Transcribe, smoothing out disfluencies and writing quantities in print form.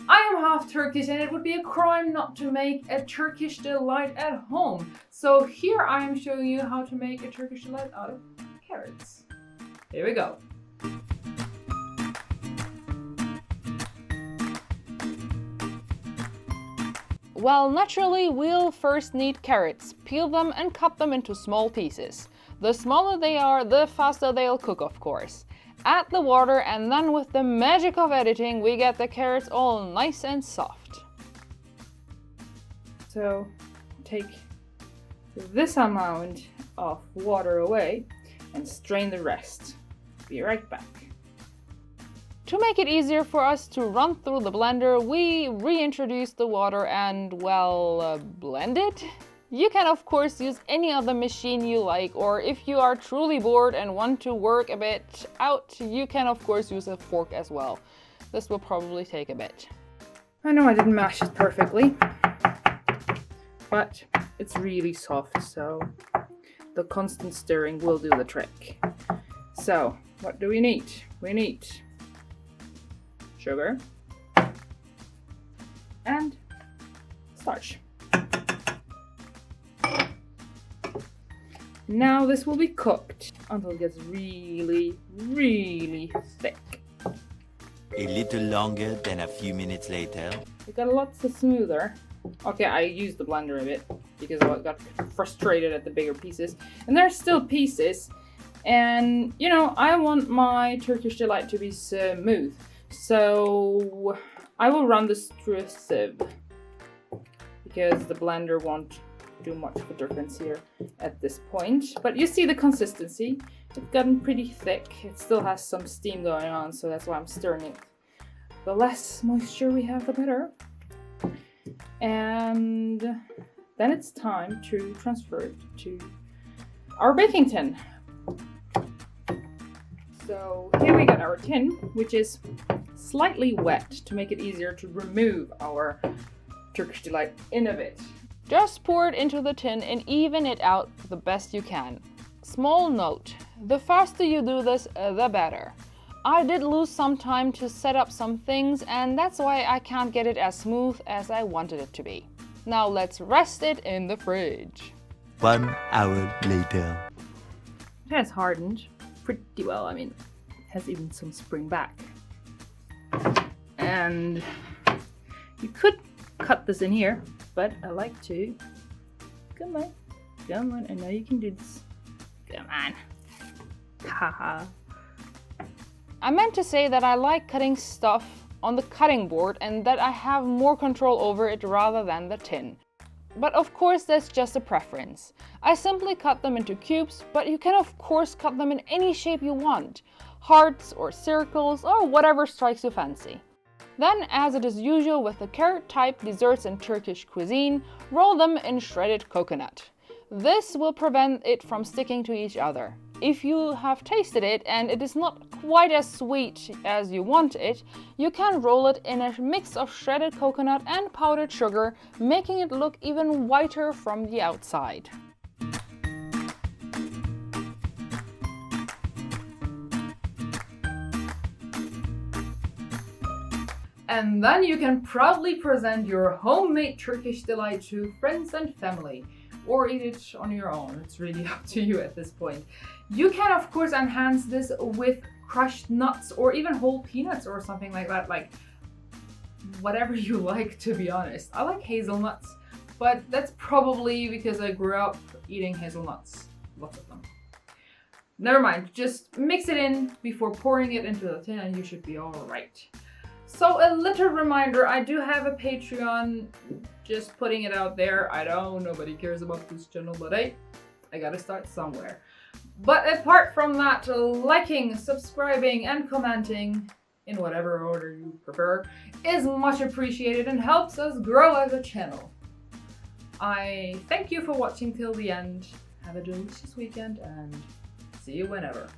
I am half Turkish and it would be a crime not to make a Turkish delight at home. So here I am showing you how to make a Turkish delight out of carrots. Here we go. Well, naturally, we'll first need carrots. Peel them and cut them into small pieces. The smaller they are, the faster they'll cook, of course. Add the water, and then with the magic of editing, we get the carrots all nice and soft. So take this amount of water away and strain the rest. Be right back. To make it easier for us to run through the blender, we reintroduce the water and, well, blend it. You can of course use any other machine you like, or if you are truly bored and want to work a bit out, you can of course use a fork as well. This will probably take a bit. I know I didn't mash it perfectly, but it's really soft, so the constant stirring will do the trick. So, what do we need? We need sugar and starch. Now this will be cooked until it gets really, really thick. A little longer than a few minutes later. It got lots smoother. Okay, I used the blender a bit because I got frustrated at the bigger pieces. And there's still pieces. And, you know, I want my Turkish Delight to be smooth. So I will run this through a sieve because the blender won't do much of a difference here at this point. But you see the consistency. It's gotten pretty thick. It still has some steam going on, so that's why I'm stirring it. The less moisture we have, the better. And then it's time to transfer it to our baking tin. So here we got our tin, which is slightly wet to make it easier to remove our Turkish Delight in a bit. Just pour it into the tin and even it out the best you can. Small note, the faster you do this, the better. I did lose some time to set up some things, and that's why I can't get it as smooth as I wanted it to be. Now let's rest it in the fridge. 1 hour later. It has hardened pretty well. I mean, it has even some spring back. And you could cut this in here, but I like to. Come on, come on, I know you can do this. Come on. Haha. I meant to say that I like cutting stuff on the cutting board and that I have more control over it rather than the tin. But of course that's just a preference. I simply cut them into cubes, but you can of course cut them in any shape you want. Hearts or circles or whatever strikes your fancy. Then, as it is usual with the carrot-type desserts in Turkish cuisine, roll them in shredded coconut. This will prevent it from sticking to each other. If you have tasted it and it is not quite as sweet as you want it, you can roll it in a mix of shredded coconut and powdered sugar, making it look even whiter from the outside. And then you can proudly present your homemade Turkish Delight to friends and family, or eat it on your own. It's really up to you at this point. You can of course enhance this with crushed nuts or even whole peanuts or something like that, like whatever you like, to be honest. I like hazelnuts, but that's probably because I grew up eating hazelnuts, lots of them. Never mind, just mix it in before pouring it into the tin and you should be all right. So a little reminder, I do have a Patreon, just putting it out there. I know nobody cares about this channel, but hey, I gotta start somewhere. But apart from that, liking, subscribing and commenting, in whatever order you prefer, is much appreciated and helps us grow as a channel. I thank you for watching till the end. Have a delicious weekend and see you whenever.